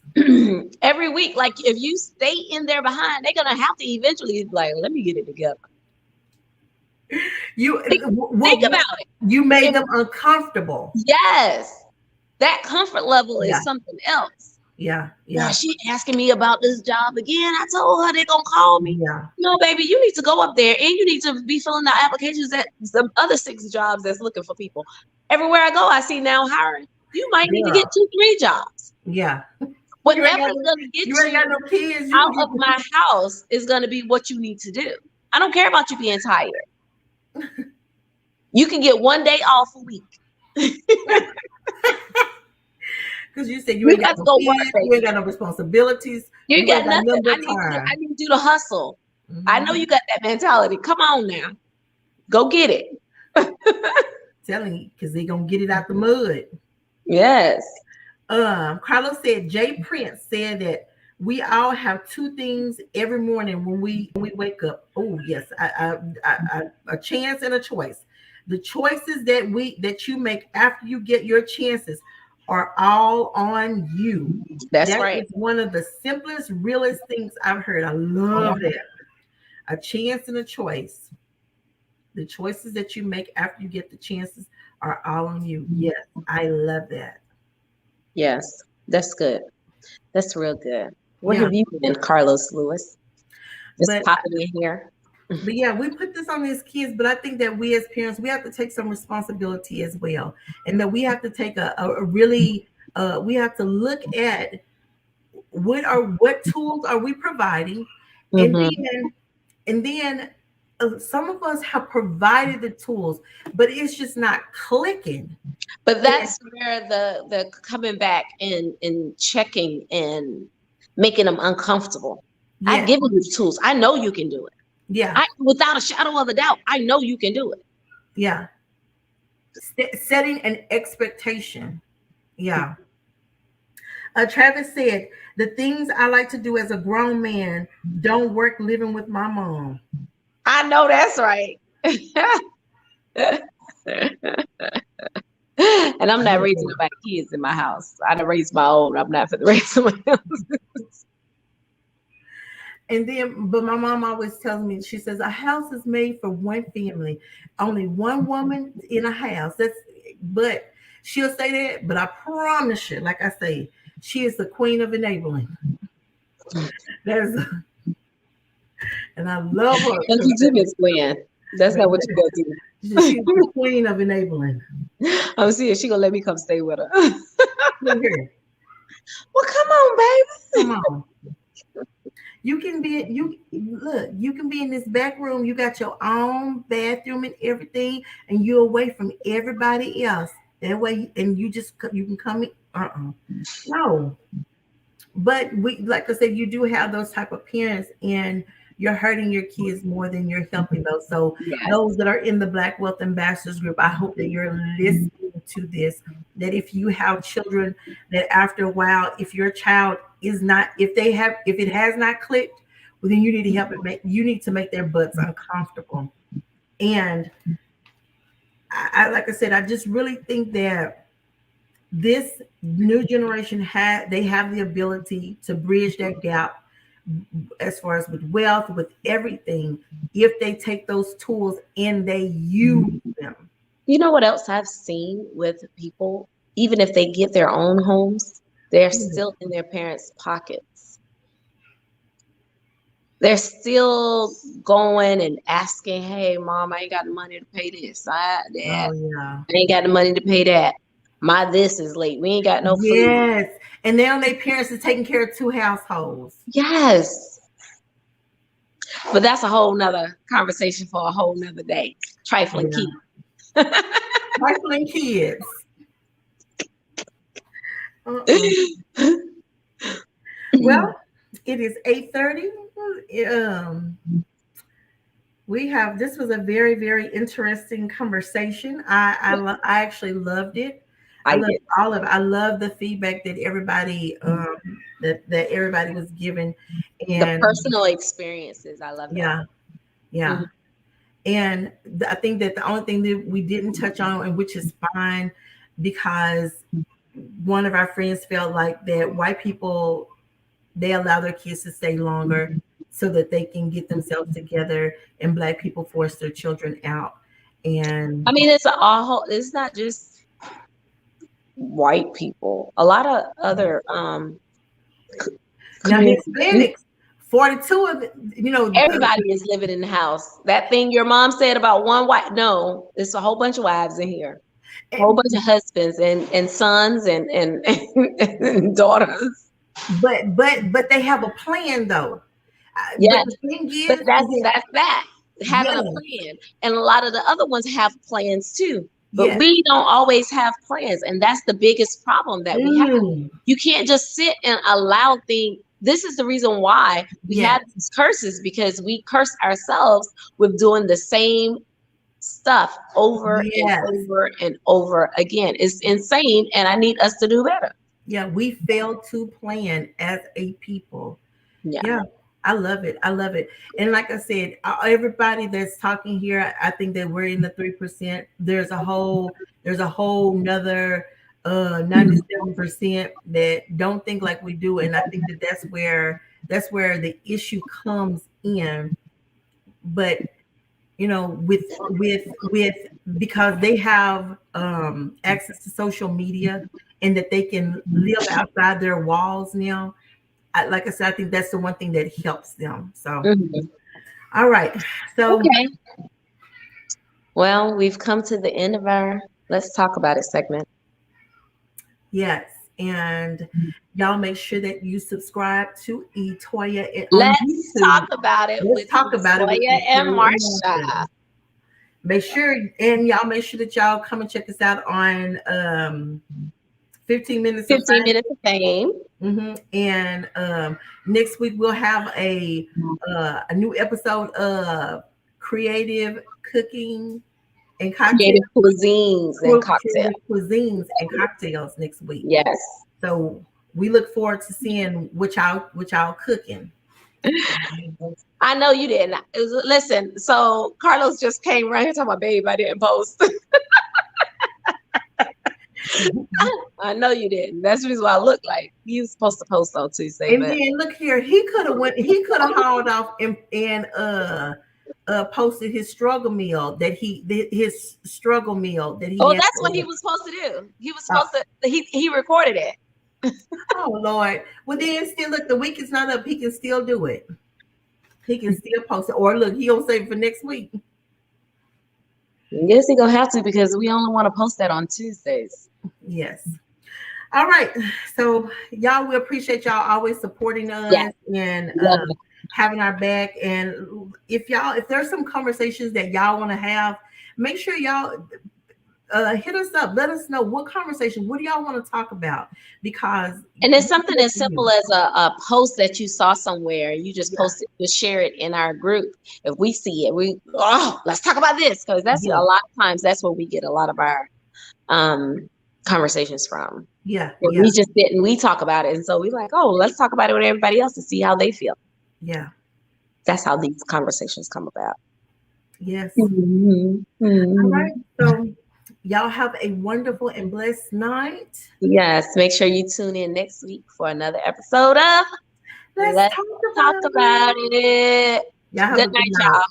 Every week, like if you stay in there behind, they're gonna have to eventually like, let me get it together. You think about it. You made them uncomfortable. Yes. That comfort level is something else. Yeah. Yeah. She asking me about this job again. I told her they're gonna call me. Yeah. No, baby, you need to go up there and you need to be filling out applications at some other 6 jobs that's looking for people. Everywhere I go, I see now hiring. You might need to get 2, 3 jobs. Yeah. Whatever's gonna get you ain't got no kids, out of my house is gonna be what you need to do. I don't care about you being tired. You can get 1 day off a week. Because you said you ain't got no go kids, work, you ain't got no responsibility. You got nothing. I need you to hustle. I know you got that mentality. Come on now. Go get it. Telling you, because they're gonna get it out the mud. Yes. Carlos said Jay Prince said that we all have 2 things every morning when we wake up. Oh yes, a chance and a choice. The choices that you make after you get your chances are all on you. That's right. It's one of the simplest, realest things I've heard. I love that. A chance and a choice. The choices that you make after you get the chances are all on you. Yes, I love that. Yes, that's good. That's real good. Where have you been, Carlos Lewis? Just popping in here. But yeah, we put this on these kids, but I think that we as parents, we have to take some responsibility as well. And that we have to take a really, we have to look at what tools are we providing? And then some of us have provided the tools, but it's just not clicking. But that's where the coming back and checking and making them uncomfortable. Yeah. I've given you the tools. I know you can do it. Yeah. Without a shadow of a doubt, I know you can do it. Yeah. Setting an expectation. Yeah. Travis said, the things I like to do as a grown man don't work living with my mom. I know that's right. And I'm not raising my kids in my house. I done raised my own. I'm not for the raise someone else. And then, but my mom always tells me, she says, a house is made for one family, only one woman in a house. But she'll say that, but I promise you, like I say, she is the queen of enabling. And I love her. Don't you do Miss Gwen. That's not what you go do. She's the queen of enabling. I'm serious. She gonna let me come stay with her. Look here. Well, come on, baby. Come on. You can be in this back room. You got your own bathroom and everything, and you're away from everybody else. That way, and you can come in. No. But like I said, you do have those type of parents, and you're hurting your kids more than you're helping those. So those that are in the Black Wealth Ambassadors group, I hope that you're listening to this, that if you have children, that after a while, if your child is not, if it has not clicked, well, then you need to help it you need to make their butts uncomfortable. And I like I said, I just really think that this new generation they have the ability to bridge that gap as far as with wealth, with everything, if they take those tools and they use them. You know what else I've seen with people? Even if they get their own homes, they're still in their parents' pockets. They're still going and asking, hey, mom, I ain't got the money to pay this. I ain't got the money to pay that. My this is late. We ain't got no food. Yes. And now their parents are taking care of 2 households. Yes. But that's a whole nother conversation for a whole nother day. Trifling kids. Trifling kids. Well, it is 8:30. This was a very, very interesting conversation. I actually loved it. I loved all of it. I love the feedback that everybody that everybody was given, and the personal experiences. I love that. Yeah. And I think that the only thing that we didn't touch on, and which is fine, because one of our friends felt like that white people, they allow their kids to stay longer so that they can get themselves together, and Black people force their children out. And I mean, it's not just white people. A lot of other now communities. Hispanics, 42 of it, Everybody is living in the house. That thing your mom said about one wife, no, it's a whole bunch of wives in here. A whole bunch of husbands and sons and daughters. But they have a plan though. Yes, but the thing is, but that's that. Having a plan. And a lot of the other ones have plans too. But we don't always have plans. And that's the biggest problem that we have. You can't just sit and allow things. This is the reason why we have these curses, because we curse ourselves with doing the same stuff over and over and over again. It's insane. And I need us to do better. Yeah, we failed to plan as a people. Yeah. I love it. I love it. And like I said, everybody that's talking here, I think that we're in the 3%. There's a whole nother 97% that don't think like we do. And I think that that's where the issue comes in. But with because they have access to social media, and that they can live outside their walls now. Like I said, I think that's the one thing that helps them. So, all right. So, okay. Well, we've come to the end of our Let's Talk About It segment. Yes. And y'all make sure that you subscribe to Ethoia. Let's talk about it. Let's talk about it with Ethoia and Marsha. Make sure that y'all come and check us out on 15 minutes of fame. And next week we'll have a new episode of creative cooking and cocktails. Creative cuisines and cocktails. Cuisines and cocktails next week. Yes. So we look forward to seeing what y'all cooking. I know you didn't. Listen, so Carlos just came right here talking about, babe, I didn't post. I know you didn't. That's the reason why I look like you was supposed to post on Tuesday. And then look here, he could have hauled off and posted his struggle meal that he. Oh, that's what he was supposed to do. He was supposed to. He recorded it. Oh Lord. Well, then still look. The week is not up. He can still do it. He can still post it. Or look, he'll save it for next week. Yes, he gonna have to, because we only want to post that on Tuesdays. Yes. All right. So y'all, we appreciate y'all always supporting us and having our back. And if there's some conversations that y'all want to have, make sure y'all hit us up. Let us know what conversation. What do y'all want to talk about? And it's something as simple as a post that you saw somewhere. You just post it, just share it in our group. If we see it, let's talk about this, because that's a lot of times that's where we get a lot of our conversations from. We just sit and we talk about it, and so we're like, let's talk about it with everybody else to see how they feel. That's how these conversations come about. Yes. All right. So y'all have a wonderful and blessed night. Yes. Make sure you tune in next week for another episode of Let's talk about it. Good night, y'all.